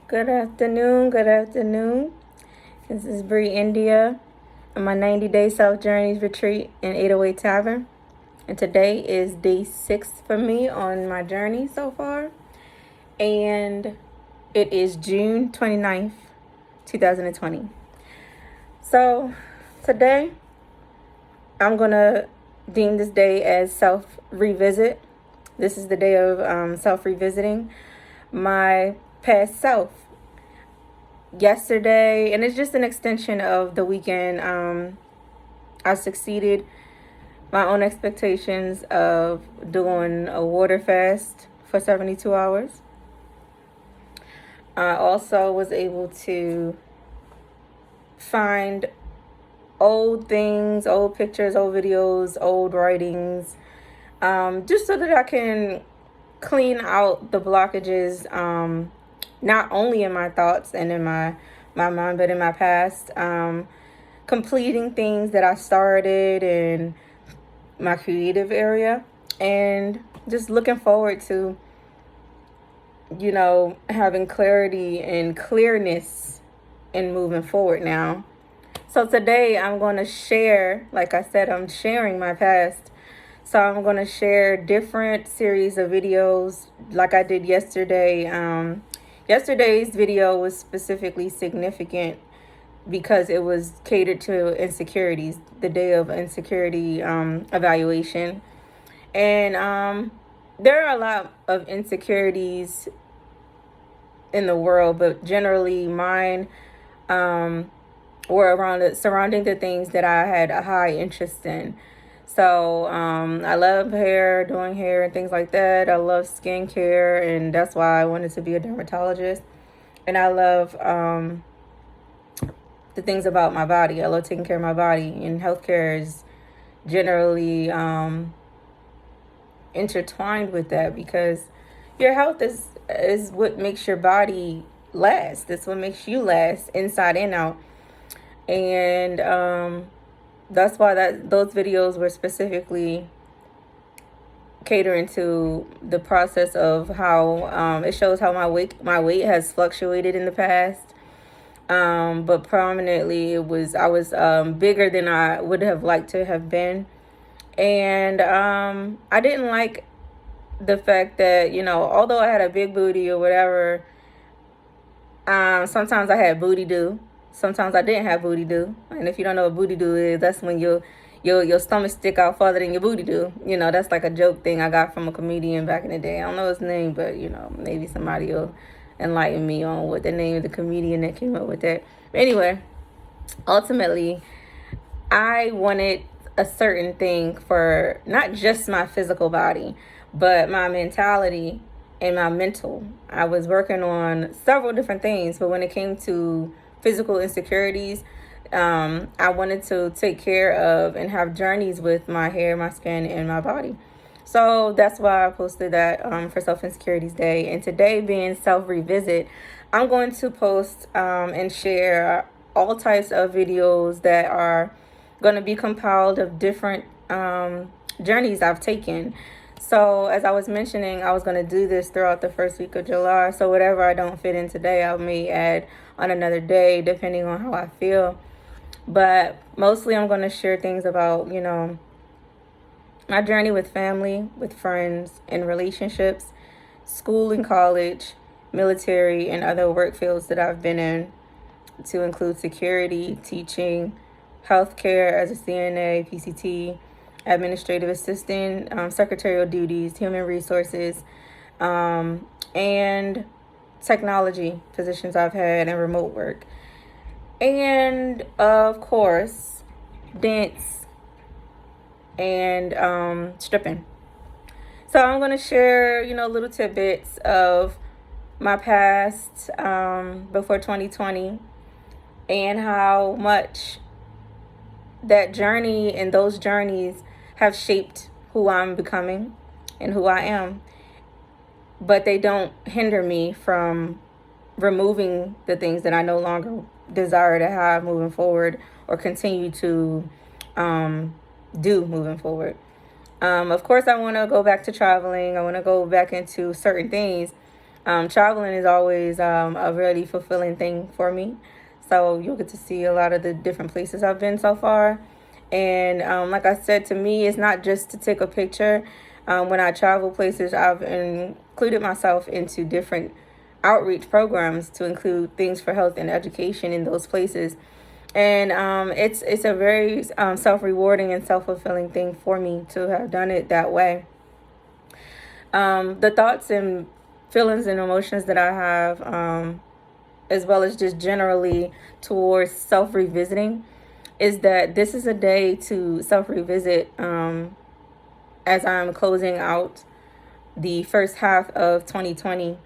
Good afternoon. Good afternoon. This is BreiEndia on my 90-day Self-Journeys retreat in 808 Tavern. And today is day 6 for me on my journey so far. And it is June 29th, 2020. So today I'm going to deem this day as self-revisit. This is the day of self-revisiting my past self. Yesterday, and it's just an extension of the weekend, I succeeded my own expectations of doing a water fast for 72 hours. I also was able to find old things, old pictures, old videos, old writings, just so that I can clean out the blockages, not only in my thoughts and in my mind, but in my past, completing things that I started in my creative area, and just looking forward to, having clarity and clearness and moving forward now. So today I'm going to share, like I said, I'm sharing my past. So I'm going to share different series of videos like I did yesterday. Yesterday's video was specifically significant because it was catered to insecurities, the day of insecurity evaluation. And there are a lot of insecurities in the world, but generally mine were surrounding the things that I had a high interest in. So I love doing hair and things like that. I love skincare, and that's why I wanted to be a dermatologist. And I love the things about my body. I love taking care of my body, and healthcare is generally intertwined with that, because your health is what makes your body last. It's what makes you last inside and out. And that's why those videos were specifically catering to the process of how it shows how my weight has fluctuated in the past. But prominently I was bigger than I would have liked to have been. And I didn't like the fact that, although I had a big booty or whatever, sometimes I had booty do. Sometimes I didn't have booty do. And if you don't know what booty do is, that's when your stomach stick out farther than your booty do. That's like a joke thing I got from a comedian back in the day. I don't know his name, but maybe somebody will enlighten me on what the name of the comedian that came up with that. But anyway, ultimately, I wanted a certain thing for not just my physical body, but my mentality and my mental. I was working on several different things, but when it came to physical insecurities, I wanted to take care of and have journeys with my hair, my skin, and my body. So that's why I posted that for Self-Insecurities Day. And today, being Self-Revisit, I'm going to post and share all types of videos that are going to be compiled of different journeys I've taken. So as I was mentioning, I was going to do this throughout the first week of July. So whatever I don't fit in today, I may add on another day, depending on how I feel. But mostly I'm going to share things about, my journey with family, with friends, and relationships, school and college, military, and other work fields that I've been in, to include security, teaching, healthcare as a CNA, PCT, administrative assistant, secretarial duties, human resources, and technology positions I've had, and remote work. And of course, dance and stripping. So I'm going to share, little tidbits of my past before 2020, and how much that journey and those journeys have shaped who I'm becoming and who I am. But they don't hinder me from removing the things that I no longer desire to have moving forward, or continue to do moving forward. Of course, I want to go back to traveling. I want to go back into certain things. Traveling is always a really fulfilling thing for me. So you'll get to see a lot of the different places I've been so far. And like I said, to me, it's not just to take a picture. When I travel places, I've included myself into different outreach programs to include things for health and education in those places. And it's a very self-rewarding and self-fulfilling thing for me to have done it that way. The thoughts and feelings and emotions that I have, as well as just generally towards self-revisiting, is that this is a day to self-revisit as I'm closing out the first half of 2020,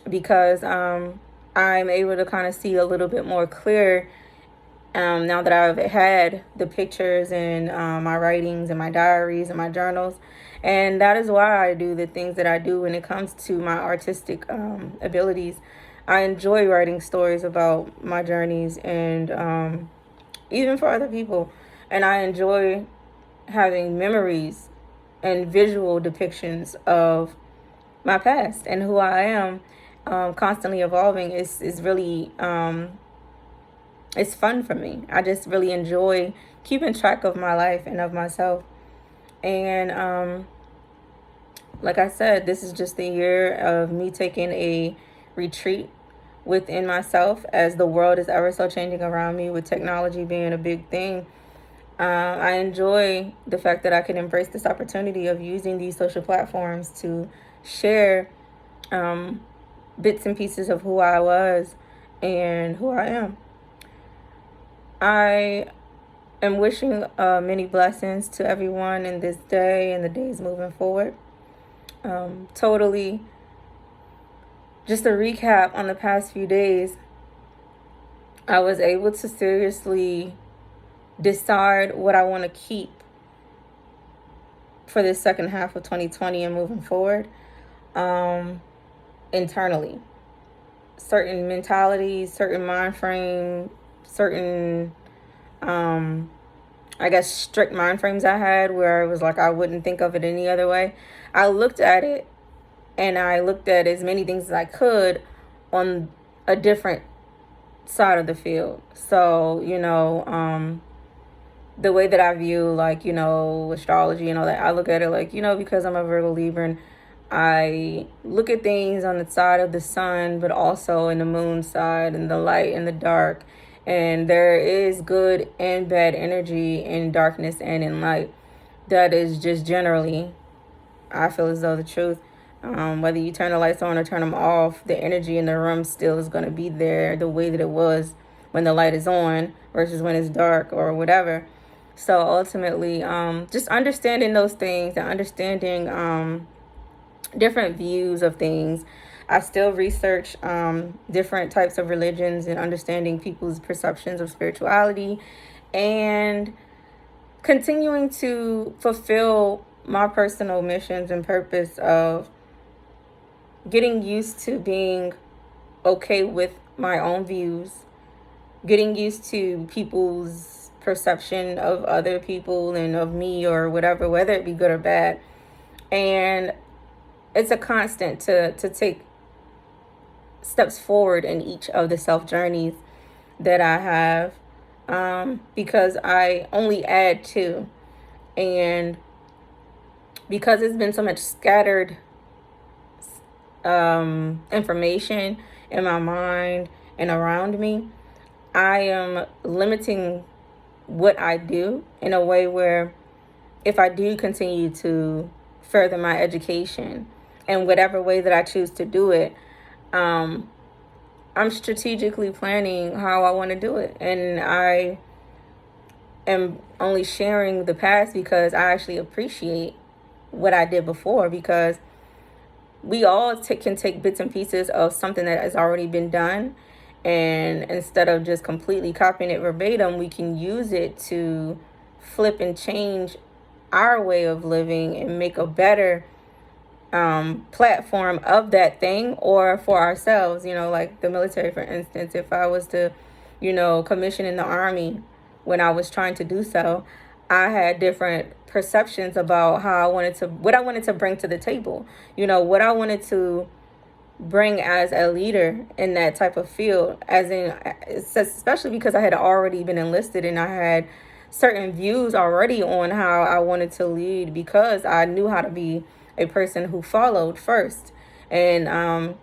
because I'm able to kind of see a little bit more clear now that I've had the pictures and my writings and my diaries and my journals. And that is why I do the things that I do when it comes to my artistic abilities. I enjoy writing stories about my journeys and even for other people. And I enjoy having memories and visual depictions of my past and who I am, constantly evolving. Is really it's fun for me. I just really enjoy keeping track of my life and of myself. And like I said, this is just the year of me taking a retreat within myself, as the world is ever so changing around me, with technology being a big thing. I enjoy the fact that I can embrace this opportunity of using these social platforms to share bits and pieces of who I was and who I am. I am wishing many blessings to everyone in this day and the days moving forward. Totally, just a recap on the past few days, I was able to seriously decide what I want to keep for this second half of 2020 and moving forward internally. Certain mentalities, certain mind frame, certain I guess strict mind frames I had, where it was like I wouldn't think of it any other way. I looked at it, and I looked at as many things as I could on a different side of the field. So, the way that I view, like, astrology and all that, I look at it like, because I'm a Virgo Libra, and I look at things on the side of the sun, but also in the moon side, and the light and the dark. And there is good and bad energy in darkness and in light. That is just generally, I feel as though, the truth. Whether you turn the lights on or turn them off, the energy in the room still is going to be there the way that it was when the light is on versus when it's dark or whatever. So ultimately, just understanding those things and understanding different views of things. I still research different types of religions and understanding people's perceptions of spirituality, and continuing to fulfill my personal missions and purpose of getting used to being okay with my own views, getting used to people's perception of other people and of me or whatever, whether it be good or bad. And it's a constant to take steps forward in each of the self journeys that I have, because I only add to, and because it's been so much scattered information in my mind and around me, I am limiting what I do in a way where, if I do continue to further my education in whatever way that I choose to do it, I'm strategically planning how I want to do it. And I am only sharing the past because I actually appreciate what I did before, because we all can take bits and pieces of something that has already been done, and instead of just completely copying it verbatim, we can use it to flip and change our way of living and make a better platform of that thing, or for ourselves. Like the military, for instance. If I was to commission in the Army, when I was trying to do so, I had different perceptions about what I wanted to bring to the table, what I wanted to bring as a leader in that type of field, as in, especially because I had already been enlisted and I had certain views already on how I wanted to lead, because I knew how to be a person who followed first. And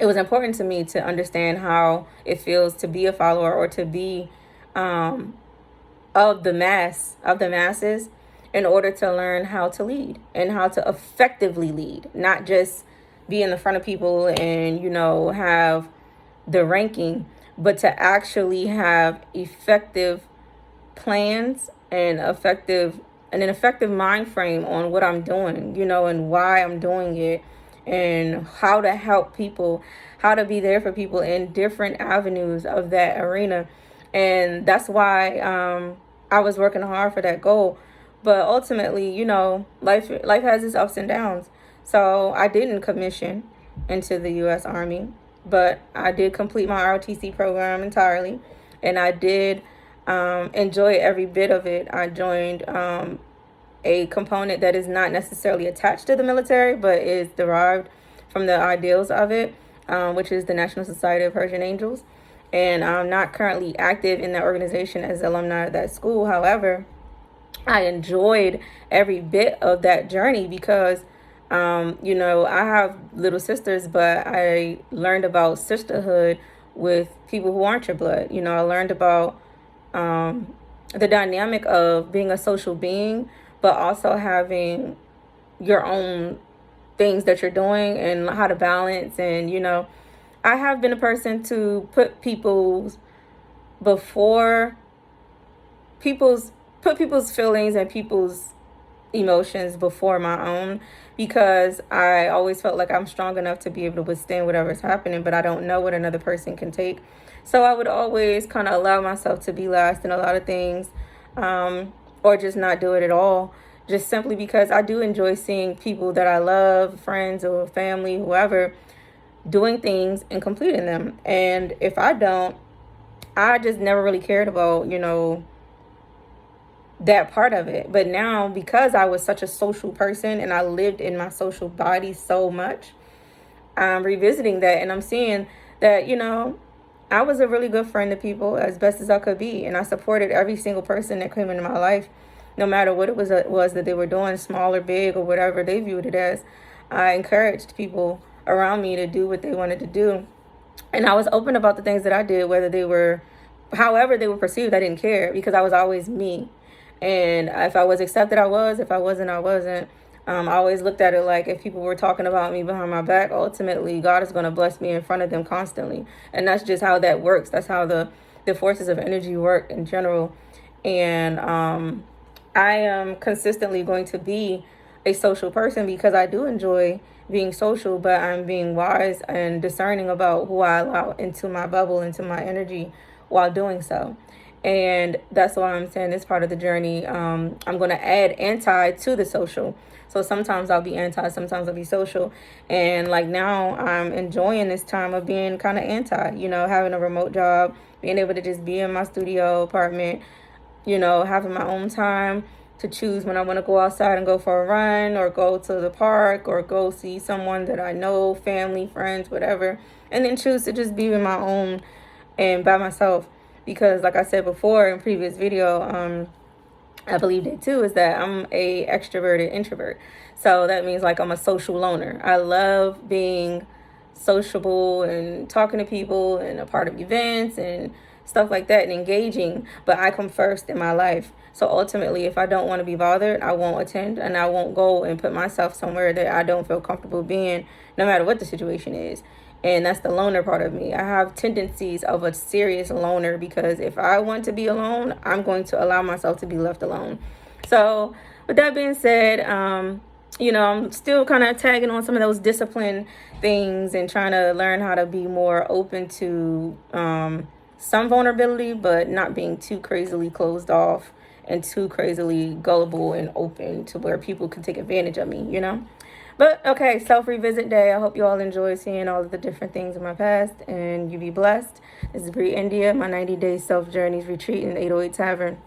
it was important to me to understand how it feels to be a follower, or to be of the masses, in order to learn how to lead and how to effectively lead, not just be in the front of people and, have the ranking, but to actually have effective plans and an effective mind frame on what I'm doing, and why I'm doing it, and how to help people, how to be there for people in different avenues of that arena. And that's why I was working hard for that goal. But ultimately, life has its ups and downs. So I didn't commission into the U.S. Army, but I did complete my ROTC program entirely, and I did enjoy every bit of it. I joined a component that is not necessarily attached to the military, but is derived from the ideals of it, which is the National Society of Persian Angels. And I'm not currently active in that organization as alumni of that school. However, I enjoyed every bit of that journey because, I have little sisters, but I learned about sisterhood with people who aren't your blood. I learned about the dynamic of being a social being, but also having your own things that you're doing and how to balance. And, I have been a person to put people's feelings and people's emotions before my own, because I always felt like I'm strong enough to be able to withstand whatever's happening, but I don't know what another person can take. So I would always kind of allow myself to be last in a lot of things, or just not do it at all, just simply because I do enjoy seeing people that I love, friends or family, whoever, doing things and completing them. And if I don't, I just never really cared about, that part of it. But now, because I was such a social person and I lived in my social body so much, I'm revisiting that, and I'm seeing that, I was a really good friend to people as best as I could be. And I supported every single person that came into my life, no matter what it was that they were doing, small or big or whatever they viewed it as. I encouraged people around me to do what they wanted to do. And I was open about the things that I did, however they were perceived. I didn't care, because I was always me. And if I was accepted, I was. If I wasn't, I wasn't. I always looked at it like, if people were talking about me behind my back, ultimately God is going to bless me in front of them constantly. And that's just how that works. That's how the forces of energy work in general. And I am consistently going to be a social person, because I do enjoy being social, but I'm being wise and discerning about who I allow into my bubble, into my energy, while doing so. And that's why I'm saying this part of the journey, I'm going to add anti to the social. So sometimes I'll be anti, sometimes I'll be social. And like now, I'm enjoying this time of being kind of anti, having a remote job, being able to just be in my studio apartment, having my own time to choose when I want to go outside and go for a run, or go to the park, or go see someone that I know, family, friends, whatever. And then choose to just be in my own and by myself. Because like I said before in previous video, I believe that too, is that I'm a extroverted introvert. So that means like I'm a social loner. I love being sociable and talking to people and a part of events and stuff like that, and engaging, but I come first in my life. So ultimately, if I don't want to be bothered, I won't attend, and I won't go and put myself somewhere that I don't feel comfortable being, no matter what the situation is. And that's the loner part of me. I have tendencies of a serious loner, because if I want to be alone, I'm going to allow myself to be left alone. So with that being said, I'm still kind of tagging on some of those discipline things and trying to learn how to be more open to some vulnerability, but not being too crazily closed off and too crazily gullible and open to where people can take advantage of me, But okay, self-revisit day. I hope you all enjoy seeing all of the different things in my past, and you be blessed. This is BreiEndia, my 90-day self-journeys retreat in 808 Tavern.